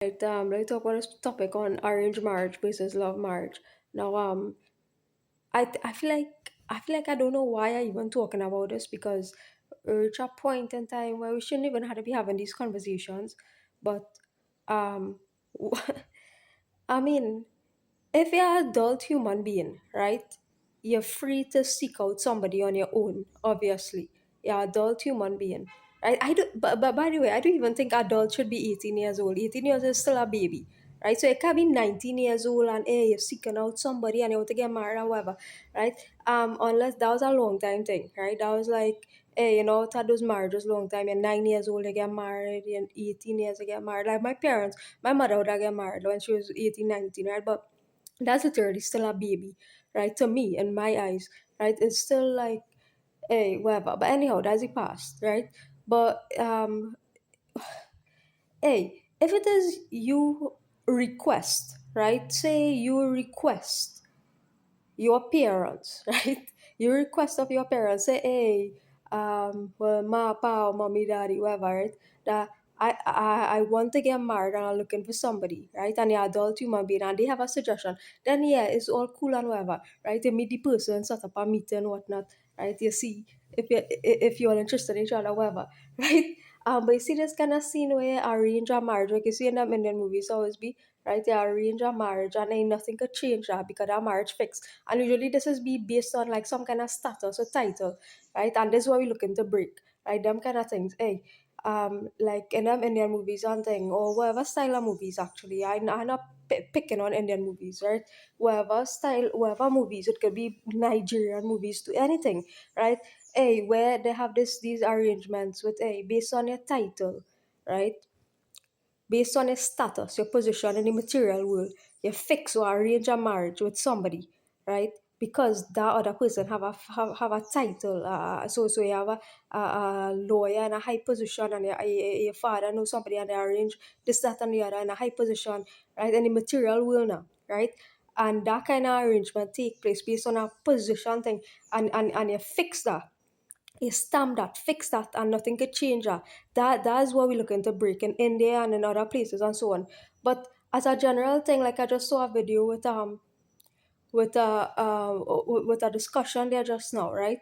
Right, let's talk about this topic on arranged marriage versus love marriage. Now, I feel like I don't know why I even talking about this because we're at a point in time where we shouldn't even have to be having these conversations. But um, I mean, if you're an adult human being, right, you're free to seek out somebody on your own, obviously. You're an adult human being. Right? I do but by the way, I don't even think adults should be 18 years old. 18 years is still a baby. Right? So it can be 19 years old and hey, you're seeking out somebody and you want to get married or whatever. Right? Unless that was a long time thing, right? That was like hey, that those marriages long time. You're 9 years old, you get married, you're 18 years, you get married. Like my parents, my mother would have get married when she was 18, 19, right? But that's literally still a baby, right? To me, in my eyes, right? It's still like, hey, whatever. But anyhow, that's the past, right? But hey, if it is you request, right? Say you request your parents, right? You request of your parents, say, hey, well, ma, pa, or mommy, daddy, whatever, right? That I want to get married and I'm looking for somebody, right? And the adult human being and they have a suggestion, then yeah, it's all cool and whatever, right? You meet the person, set up a meeting, whatnot, right? You see if you're interested in each other, whatever, right? But you see this kind of scene where arrange a marriage, like you see in them Indian movies always be, right? They arrange a marriage and ain't nothing could change that because that marriage fixed. And usually this is be based on like some kind of status or title, right? And this is what we looking to break, right? Them kind of things. Hey, like in them Indian movies and thing, or whatever style of movies actually. I'm not picking on Indian movies, right? Whatever style, whatever movies, it could be Nigerian movies to anything, right? Hey, where they have these arrangements with a based on your title, right? Based on your status, your position in the material world, you fix or arrange a marriage with somebody, right? Because that other person have a title, so you have a lawyer in a high position, and your father knows somebody, and they arrange this, that, and the other in a high position, right? In the material world now, right? And that kind of arrangement take place based on a position thing, and you fix that, you stamp that, fix that, and nothing could change that. That is what we're looking to break in India and in other places and so on. But as a general thing, like I just saw a video with a discussion there just now, right?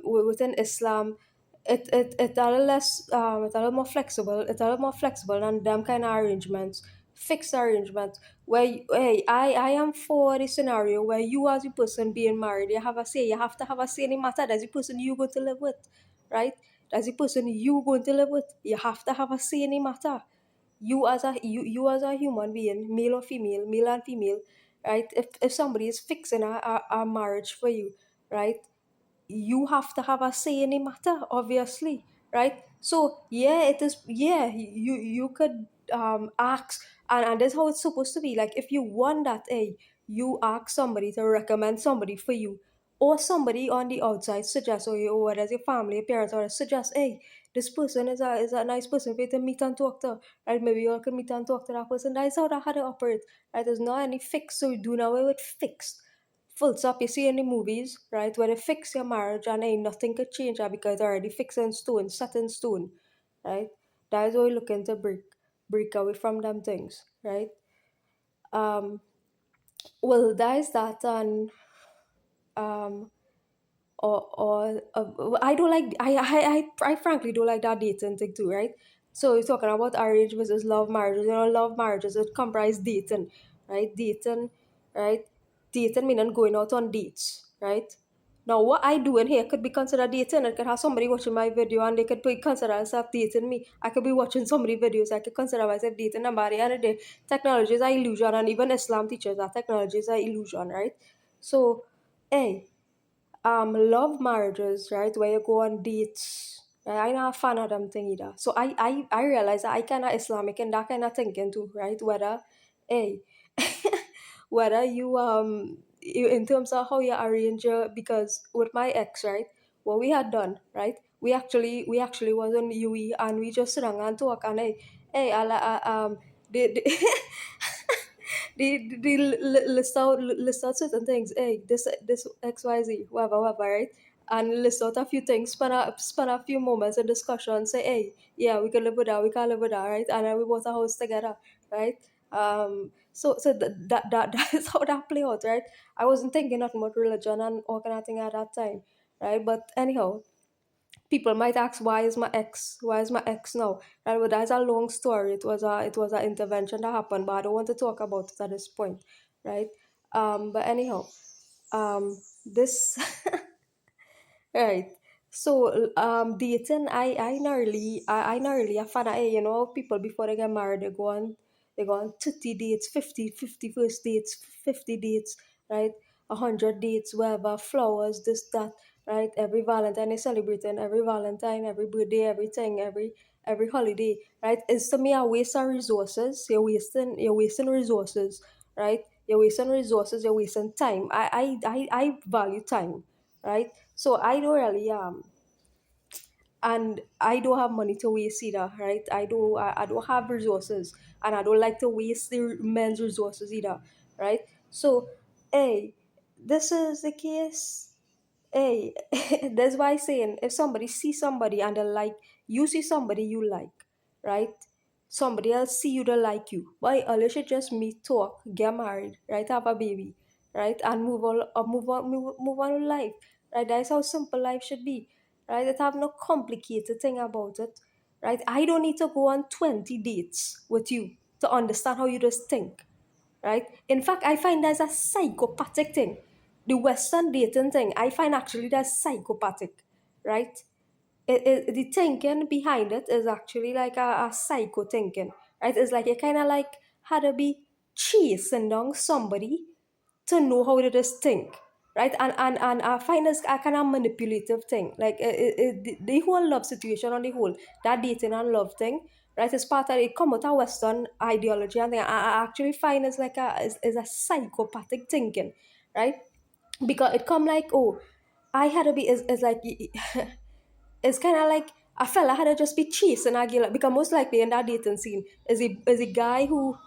Within Islam, it a little less it's a little more flexible. It's a little more flexible than them kind of arrangements, fixed arrangements. Where hey, I am for the scenario where you as the person being married, you have a say. You have to have a say in the matter. That's the person you going to live with, right? That's the person you going to live with. You have to have a say in the matter. You as a human being, male or female, male and female, right? If somebody is fixing a marriage for you, right? You have to have a say in the matter, obviously, right? So yeah, it is. Yeah, you could ask, and that's how it's supposed to be. Like if you want that, hey, you ask somebody to recommend somebody for you, or somebody on the outside suggests, or whether it's your family, your parents, or suggest, hey, this person is a nice person for you to meet and talk to, right? Maybe you all can meet and talk to that person. That's how they operate, right? There's not any fix, so we do not away with fixed. Full stop. You see in the movies, right, where they fix your marriage and ain't nothing could change that because it's already fixed in stone, set in stone, right? That is what we're looking to break away from them things, right? Um, well, that is that, and um, I don't like I frankly don't like that dating thing too, right? So you're talking about arranged versus love marriages. Love marriages it comprise dating, right? Dating, right? Dating meaning going out on dates, right? Now what I do in here could be considered dating. I could have somebody watching my video and they could be consider themselves dating me. I could be watching somebody videos. I could consider myself dating them. By the end of the day, technology is an illusion, and even Islam teaches that technology is an illusion, right? So, hey, love marriages, right? Where you go on dates. Right? I'm not a fan of them thing either. So I realize that I kinda Islamic and that kind of thinking too, right? Whether hey whether in terms of how you arrange your, because with my ex, right, what we had done, right? We actually was on UE and we just sit down and talk and hey the list out certain things. Hey, this XYZ, whatever, right? And list out a few things, spend a few moments in discussion, say, hey, yeah, we can live with that, we can live with that, right? And then we bought a house together, right? That is how that play out, right? I wasn't thinking nothing about religion and all kind of thing at that time, right? But anyhow, people might ask, why is my ex now, right? But that's a long story. It was an intervention that happened, but I don't want to talk about it at this point, right? But anyhow, this right. So, dating, I narrowly a fan of, people before they get married, they go on 30 dates, 50 first dates, 50 dates, right? 100 dates, whatever, flowers, this, that, right? Every Valentine is celebrating, every Valentine, every birthday, everything, every holiday, right? It's to me a waste of resources. You're wasting resources, right? You're wasting time. I value time, right? So I don't really and I don't have money to waste either, right? I don't have resources, and I don't like to waste the men's resources either, right? So, hey, this is the case. Hey, that's why I'm saying, if somebody sees somebody and they like, you see somebody you like, right? Somebody else see you, they like you. Why? You should just meet, talk, get married, right? Have a baby, right? And move on with life, right? That's how simple life should be, right? It have no complicated thing about it, right? I don't need to go on 20 dates with you to understand how you just think, right? In fact, I find that's a psychopathic thing. The Western dating thing, I find actually that's psychopathic, right? The thinking behind it is actually like a psycho thinking, right? It's like you kind of like had to be chasing down somebody to know how to just think, right? And I find this a kind of manipulative thing. Like the whole love situation on the whole, that dating and love thing, right? Is part of it come out of Western ideology, and I actually find it's like is a psychopathic thinking, right? Because it come like, oh, I had to be is like it's kind of like a fella had to just be chasing a girl, because most likely in that dating scene is a guy who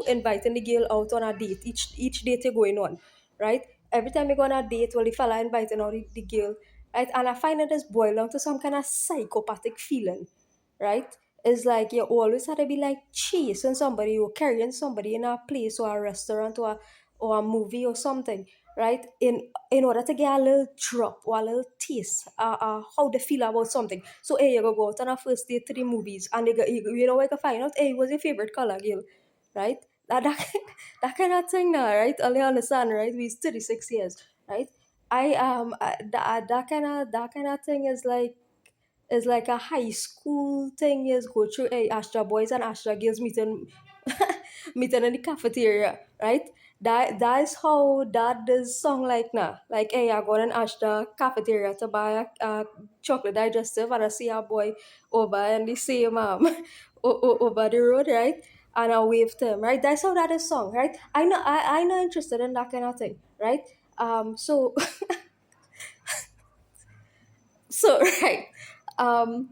inviting the girl out on a date, each date you're going on, right? Every time you go on a date, well, the fella inviting out the girl, right? And I find it just boil down to some kind of psychopathic feeling, right? It's like you always had to be like chasing somebody or carrying somebody in a place or a restaurant or a movie or something, right? In order to get a little drop or a little taste, how they feel about something. So, hey, you go out on a first date to the movies, and you know, you can find out, hey, what's your favorite color, girl, right? That that kind of thing now, right? Only understand, right? We 36 years, right? That kind of thing is like a high school thing. Is go through, hey, Astra boys and Astra girls meeting meeting in the cafeteria, right? That is how that does song like now. Like, hey, I go in Astra cafeteria to buy a chocolate digestive, and I see a boy over in the same over the road, right? And I wave to him, right? That's how that is song, right? I'm not interested in that kind of thing, right? So so right. Um,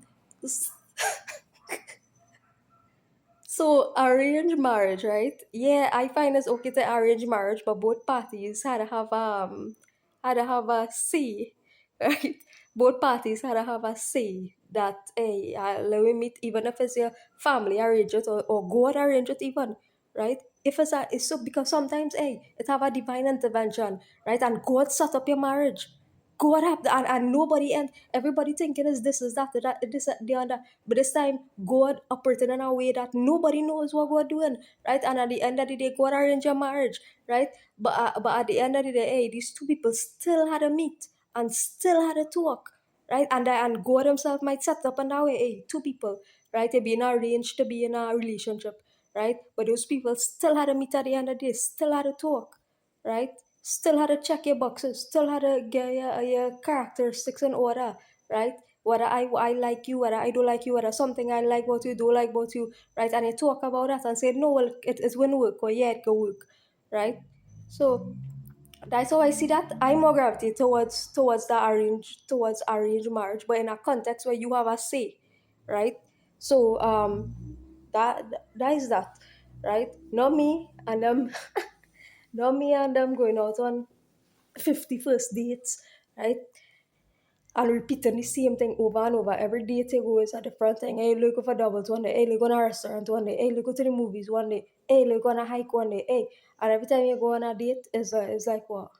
So arranged marriage, right? Yeah, I find it's okay to arrange marriage, but both parties had to have a say, right? Both parties had to have a say that, hey, let me meet, even if it's your family arrange it, or God arrange it even, right? If it's so, because sometimes, hey, it have a divine intervention, right? And God set up your marriage. God have and nobody, and everybody thinking is that this the other, but this time God operated in a way that nobody knows what God doing, right? And at the end of the day, God arranged your marriage, right? But at the end of the day, hey, these two people still had to meet and still had to talk, right? And God Himself might set up in that way, hey, two people, right? They being arranged to be in a relationship, right? But those people still had to meet at the end of the day, still had to talk, right? Still had to check your boxes, still had to get your characteristics in order, right? Whether I like you, whether I don't like you, whether something I like about you, don't like about you, right? And you talk about that and say, no, well, it won't work, or yeah, it can work, right? So that's how I see that. I more gravitate towards arranged marriage, but in a context where you have a say, right? So that that is that, right? Not me and them, not me and them going out on 50 first dates, right? and repeating the same thing over and over. Every date you go is a different thing. Hey, let's go for doubles one day. Hey, let's go to a restaurant one day. Hey, let's go to the movies one day. Hey, let's go on a hike one day. Hey, and every time you go on a date, is like what?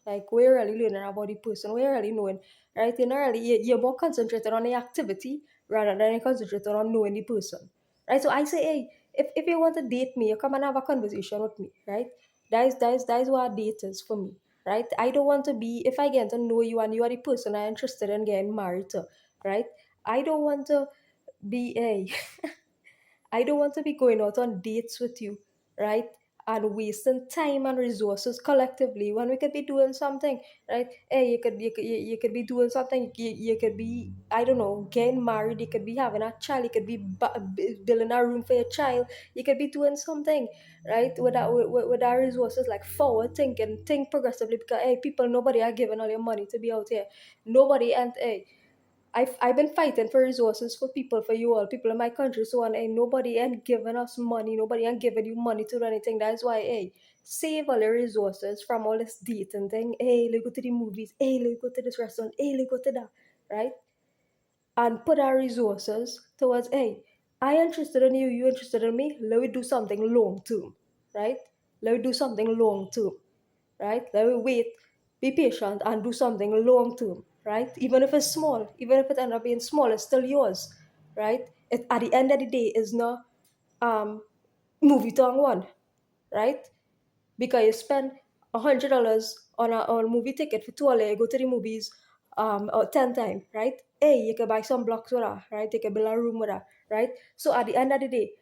Like we're really learning about the person. We're really knowing, right? You're not really you're more concentrated on the activity rather than you're concentrated on knowing the person, right? So I say, hey, if you want to date me, you come and have a conversation with me, right? That is what a date is for me, right? I don't want to be if I get to know you and you are the person I'm interested in getting married to, right? I don't want to be a I don't want to be going out on dates with you, right? And wasting time and resources collectively when we could be doing something, right? Hey, you could be doing something. You could be, I don't know, getting married. You could be having a child. You could be building a room for your child. You could be doing something, right? With our resources, like forward thinking, think progressively. Because hey, people, nobody are giving all your money to be out here. Nobody, and hey, I've been fighting for resources for people, for you all, people in my country, so on. Ain't nobody ain't giving us money. Nobody ain't giving you money to do anything. That's why, hey, save all the resources from all this dating thing. Hey, let's go to the movies. Hey, let's go to this restaurant. Hey, let's go to that. Right? And put our resources towards, hey, I interested in you, you interested in me. Let me do something long term. Right? Let me do something long term, right? Let me wait, be patient, and do something long term, right? Even if it's small, even if it ends up being small, it's still yours, right? It, at the end of the day, is not um movie tongue one, right? Because you spend $100 on a movie ticket for 2 hours, you go to the movies 10 times, right? Hey, you can buy some blocks with that, right? You can build a room with that, right? So at the end of the day,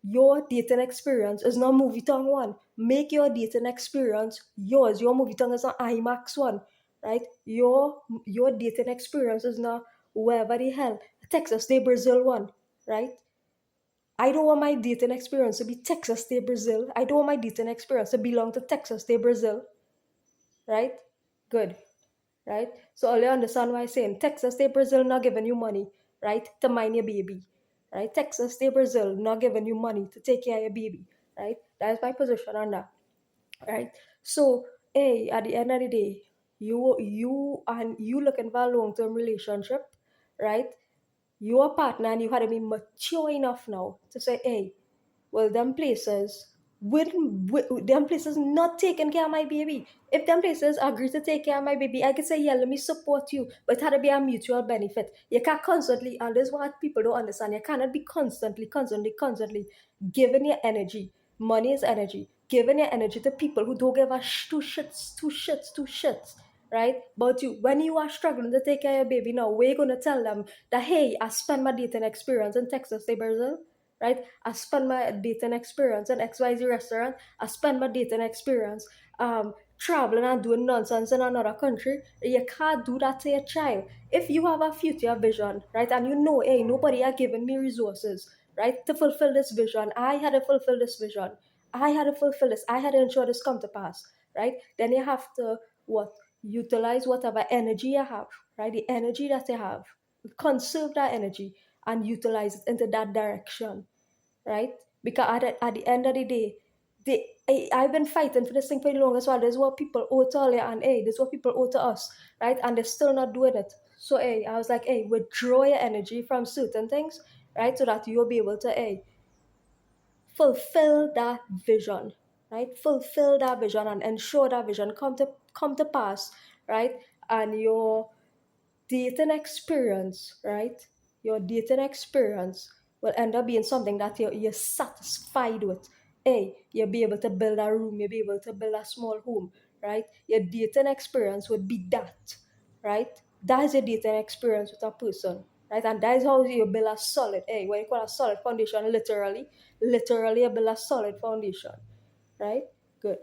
your dating experience is not movie tongue one. Make your dating experience yours. Your movie tongue is not IMAX one, right? Your dating experience is not wherever the hell Texas Day Brazil one, right? I don't want my dating experience to be Texas Day Brazil. I don't want my dating experience to belong to Texas Day Brazil, right? Good, right? So all you understand why I'm saying Texas Day Brazil not giving you money, right, to mind your baby, right? Texas Day Brazil not giving you money to take care of your baby, right? That is my position on that, right? So, hey, at the end of the day, you looking for a long term relationship, right? Your partner and you had to be mature enough now to say, hey, well, them places with them places not taking care of my baby. If them places agree to take care of my baby, I could say, yeah, let me support you. But it had to be a mutual benefit. You can't constantly, and this is what people don't understand. You cannot be constantly giving your energy. Money is energy. Giving your energy to people who don't give a two shits, right? But you, when you are struggling to take care of your baby now, we're gonna tell them that, hey, I spent my dating experience in Texas, say Brazil, right? I spend my dating experience in XYZ restaurant. I spend my dating experience traveling and doing nonsense in another country. You can't do that to your child. If you have a future vision, right, and you know, hey, nobody are giving me resources, right, to fulfill this vision. I had to fulfill this vision. I had to fulfill this. I had to ensure this come to pass, right? Then you have to what? Utilize whatever energy you have, right? The energy that you have. Conserve that energy and utilize it into that direction, right? Because at the end of the day, I've been fighting for this thing for the longest while. This is what people owe to earlier, and hey, this is what people owe to us, right? And they're still not doing it. So hey, I was like, hey, withdraw your energy from certain things, right? So that you'll be able to hey fulfill that vision, right? Fulfill that vision and ensure that vision come to pass, right? And your dating experience, right? Your dating experience will end up being something that you're satisfied with. Hey, you'll be able to build a room, you'll be able to build a small home, right? Your dating experience would be that, right? That is your dating experience with a person, right? And that is how you build a solid, hey, what you call a solid foundation, literally you build a solid foundation, right? Good.